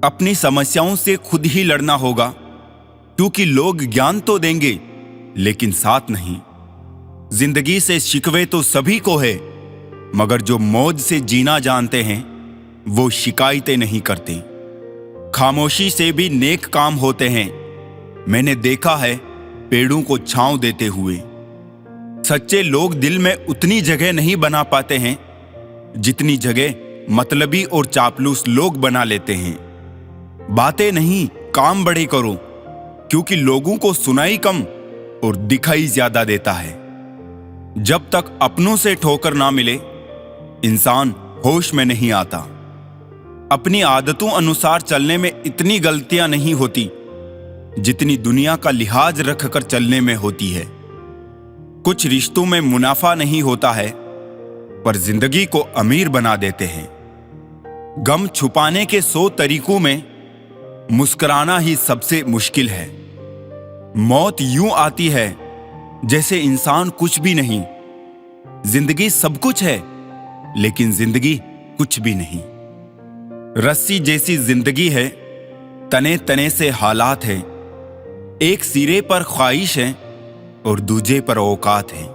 अपनी समस्याओं से खुद ही लड़ना होगा, क्योंकि लोग ज्ञान तो देंगे लेकिन साथ नहीं। जिंदगी से शिकवे तो सभी को है, मगर जो मौज से जीना जानते हैं वो शिकायतें नहीं करते। खामोशी से भी नेक काम होते हैं, मैंने देखा है पेड़ों को छांव देते हुए। सच्चे लोग दिल में उतनी जगह नहीं बना पाते हैं जितनी जगह मतलबी और चापलूस लोग बना लेते हैं। बातें नहीं, काम बड़े करो, क्योंकि लोगों को सुनाई कम और दिखाई ज्यादा देता है। जब तक अपनों से ठोकर ना मिले, इंसान होश में नहीं आता। अपनी आदतों अनुसार चलने में इतनी गलतियां नहीं होती जितनी दुनिया का लिहाज रखकर चलने में होती है। कुछ रिश्तों में मुनाफा नहीं होता है, पर जिंदगी को अमीर बना देते हैं। गम छुपाने के 100 तरीकों में मुस्कुराना ही सबसे मुश्किल है। मौत यूं आती है जैसे इंसान कुछ भी नहीं। जिंदगी सब कुछ है, लेकिन जिंदगी कुछ भी नहीं। रस्सी जैसी जिंदगी है, तने तने से हालात है। एक सिरे पर ख्वाहिश है और दूजे पर औकात है।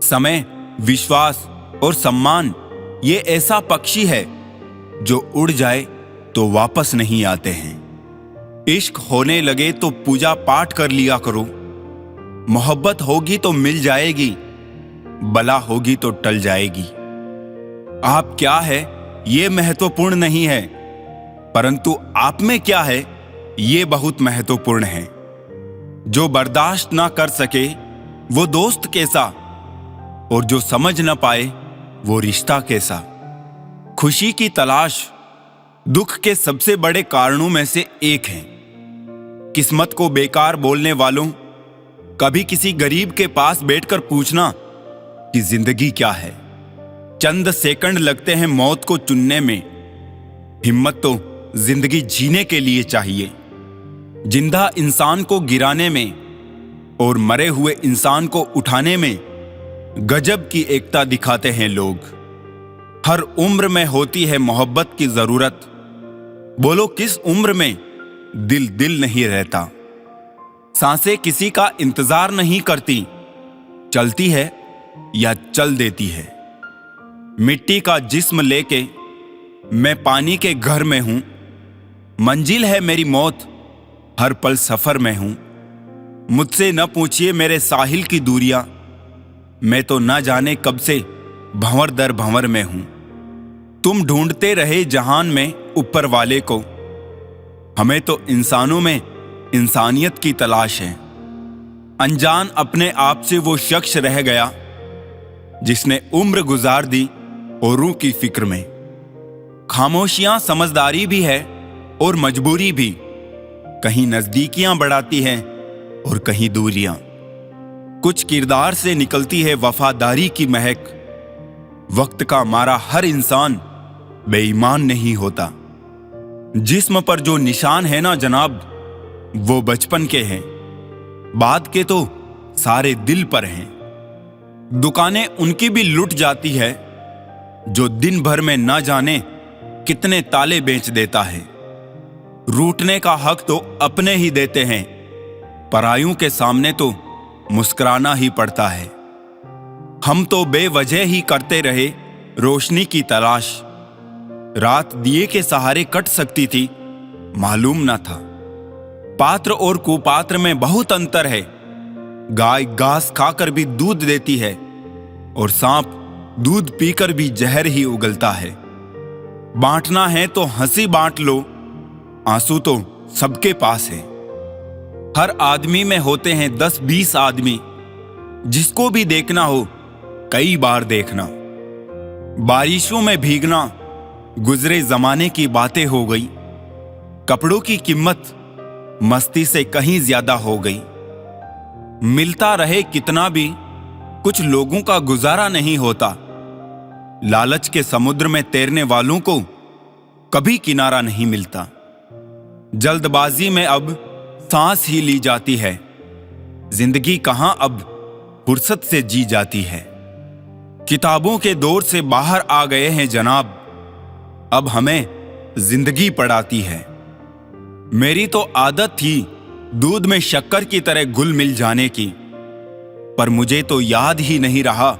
समय, विश्वास और सम्मान ये ऐसा पक्षी है जो उड़ जाए तो वापस नहीं आते हैं। इश्क होने लगे तो पूजा पाठ कर लिया करो। मोहब्बत होगी तो मिल जाएगी, बला होगी तो टल जाएगी। आप क्या है ये महत्वपूर्ण नहीं है, परंतु आप में क्या है ये बहुत महत्वपूर्ण है। जो बर्दाश्त ना कर सके वो दोस्त कैसा, और जो समझ ना पाए वो रिश्ता कैसा। खुशी की तलाश दुख के सबसे बड़े कारणों में से एक है। किस्मत को बेकार बोलने वालों, कभी किसी गरीब के पास बैठकर पूछना कि जिंदगी क्या है। चंद सेकंड लगते हैं मौत को चुनने में। हिम्मत तो जिंदगी जीने के लिए चाहिए। जिंदा इंसान को गिराने में और मरे हुए इंसान को उठाने में गजब की एकता दिखाते हैं लोग। हर उम्र में होती है मोहब्बत की जरूरत। बोलो किस उम्र में दिल दिल नहीं रहता। सांसें किसी का इंतजार नहीं करती, चलती है या चल देती है। मिट्टी का जिस्म लेके मैं पानी के घर में हूं। मंजिल है मेरी मौत, हर पल सफर में हूं। मुझसे न पूछिए मेरे साहिल की दूरियां, मैं तो न जाने कब से भंवर दर भंवर में हूं। तुम ढूंढते रहे जहान में ऊपर वाले को, हमें तो इंसानों में इंसानियत की तलाश है। अनजान अपने आप से वो शख्स रह गया जिसने उम्र गुजार दी औरों की फिक्र में। खामोशियां समझदारी भी है और मजबूरी भी। कहीं नजदीकियां बढ़ाती हैं और कहीं दूरियां। कुछ किरदार से निकलती है वफादारी की महक। वक्त का मारा हर इंसान बेईमान नहीं होता। जिस्म पर जो निशान है ना जनाब, वो बचपन के हैं। बाद के तो सारे दिल पर हैं। दुकानें उनकी भी लुट जाती है जो दिन भर में ना जाने कितने ताले बेच देता है। रूठने का हक तो अपने ही देते हैं, परायों के सामने तो मुस्कुराना ही पड़ता है। हम तो बेवजह ही करते रहे रोशनी की तलाश। रात दिए के सहारे कट सकती थी, मालूम ना था। पात्र और कुपात्र में बहुत अंतर है। गाय घास खाकर भी दूध देती है और सांप दूध पीकर भी जहर ही उगलता है। बांटना है तो हंसी बांट लो, आंसू तो सबके पास है। हर आदमी में होते हैं 10-20 आदमी, जिसको भी देखना हो कई बार देखना। बारिशों में भीगना गुजरे जमाने की बातें हो गई। कपड़ों की कीमत मस्ती से कहीं ज्यादा हो गई। मिलता रहे कितना भी, कुछ लोगों का गुजारा नहीं होता। लालच के समुद्र में तैरने वालों को कभी किनारा नहीं मिलता। जल्दबाजी में अब सांस ही ली जाती है। जिंदगी कहां अब फुर्सत से जी जाती है। किताबों के दौर से बाहर आ गए हैं जनाब। अब हमें जिंदगी पड़ाती है। मेरी तो आदत थी दूध में शक्कर की तरह घुल मिल जाने की, पर मुझे तो याद ही नहीं रहा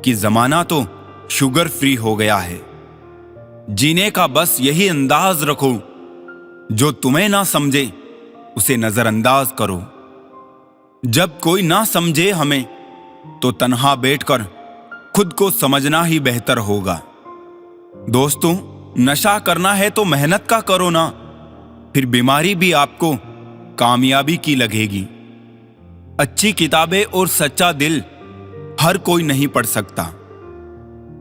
कि जमाना तो शुगर फ्री हो गया है। जीने का बस यही अंदाज रखो, जो तुम्हें ना समझे उसे नजरअंदाज करो। जब कोई ना समझे हमें तो तन्हा बैठकर खुद को समझना ही बेहतर होगा। दोस्तों, नशा करना है तो मेहनत का करो ना, फिर बीमारी भी आपको कामयाबी की लगेगी। अच्छी किताबें और सच्चा दिल हर कोई नहीं पढ़ सकता।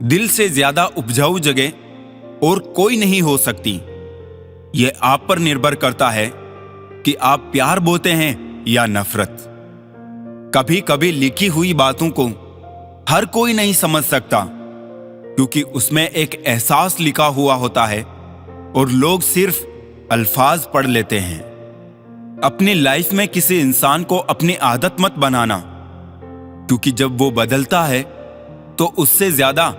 दिल से ज्यादा उपजाऊ जगह और कोई नहीं हो सकती। यह आप पर निर्भर करता है कि आप प्यार बोते हैं या नफरत। कभी कभी लिखी हुई बातों को हर कोई नहीं समझ सकता, क्योंकि उसमें एक एहसास लिखा हुआ होता है और लोग सिर्फ अल्फाज पढ़ लेते हैं। अपनी लाइफ में किसी इंसान को अपनी आदत मत बनाना, क्योंकि जब वो बदलता है तो उससे ज्यादा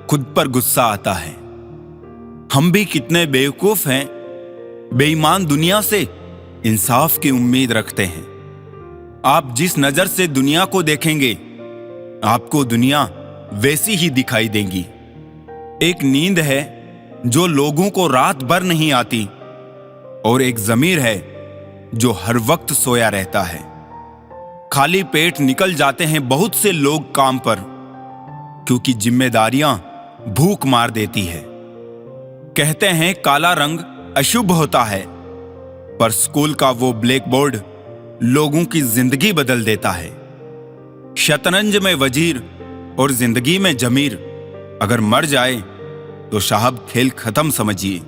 खुद पर गुस्सा आता है। हम भी कितने बेवकूफ हैं, बेईमान दुनिया से इंसाफ की उम्मीद रखते हैं। आप जिस नजर से दुनिया को देखेंगे, आपको दुनिया वैसी ही दिखाई देगी। एक नींद है जो लोगों को रात भर नहीं आती, और एक ज़मीर है जो हर वक्त सोया रहता है। खाली पेट निकल जाते हैं बहुत से लोग काम पर, क्योंकि जिम्मेदारियां भूख मार देती है। कहते हैं काला रंग अशुभ होता है, पर स्कूल का वो ब्लैक बोर्ड लोगों की जिंदगी बदल देता है। शतरंज में वजीर और जिंदगी में जमीर अगर मर जाए तो साहब खेल खत्म समझिए।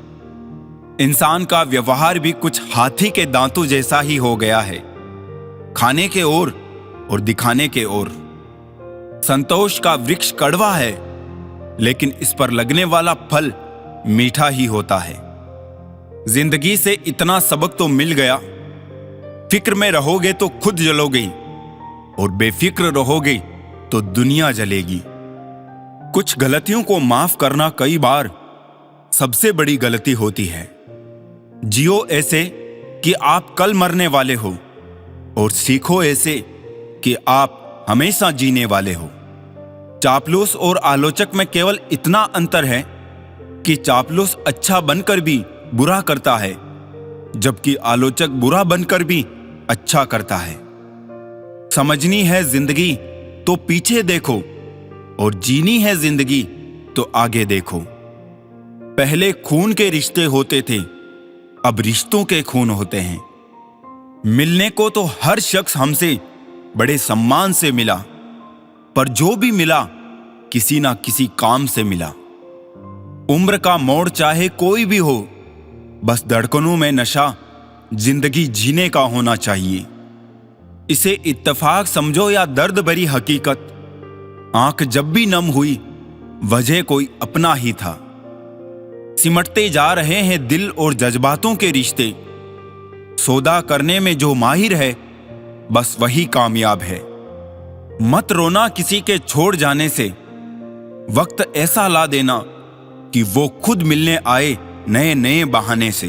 इंसान का व्यवहार भी कुछ हाथी के दांतों जैसा ही हो गया है, खाने के ओर और दिखाने के ओर। संतोष का वृक्ष कड़वा है, लेकिन इस पर लगने वाला फल मीठा ही होता है। जिंदगी से इतना सबक तो मिल गया, फिक्र में रहोगे तो खुद जलोगे, और बेफिक्र रहोगे तो दुनिया जलेगी। कुछ गलतियों को माफ करना कई बार सबसे बड़ी गलती होती है। जियो ऐसे कि आप कल मरने वाले हो, और सीखो ऐसे कि आप हमेशा जीने वाले हो। चापलूस और आलोचक में केवल इतना अंतर है कि चापलूस अच्छा बनकर भी बुरा करता है, जबकि आलोचक बुरा बनकर भी अच्छा करता है। समझनी है जिंदगी तो पीछे देखो, और जीनी है जिंदगी तो आगे देखो। पहले खून के रिश्ते होते थे, अब रिश्तों के खून होते हैं। मिलने को तो हर शख्स हमसे बड़े सम्मान से मिला, पर जो भी मिला किसी ना किसी काम से मिला। उम्र का मोड़ चाहे कोई भी हो, बस धड़कनों में नशा जिंदगी जीने का होना चाहिए। इसे इत्तेफाक समझो या दर्द भरी हकीकत, आंख जब भी नम हुई वजह कोई अपना ही था। सिमटते जा रहे हैं दिल और जज्बातों के रिश्ते। सौदा करने में जो माहिर है बस वही कामयाब है। मत रोना किसी के छोड़ जाने से, वक्त ऐसा ला देना कि वो खुद मिलने आए नए नए बहाने से।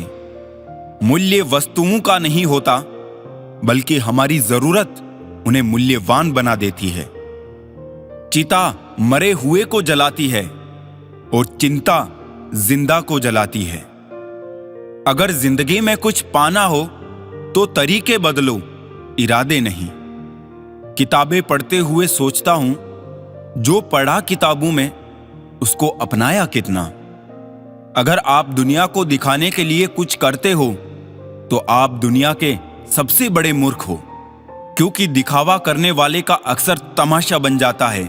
मूल्य वस्तुओं का नहीं होता, बल्कि हमारी जरूरत उन्हें मूल्यवान बना देती है। चिता मरे हुए को जलाती है और चिंता जिंदा को जलाती है। अगर जिंदगी में कुछ पाना हो तो तरीके बदलो, इरादे नहीं। किताबें पढ़ते हुए सोचता हूं, जो पढ़ा किताबों में उसको अपनाया कितना। अगर आप दुनिया को दिखाने के लिए कुछ करते हो तो आप दुनिया के सबसे बड़े मूर्ख हो, क्योंकि दिखावा करने वाले का अक्सर तमाशा बन जाता है।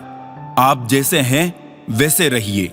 आप जैसे हैं वैसे रहिए।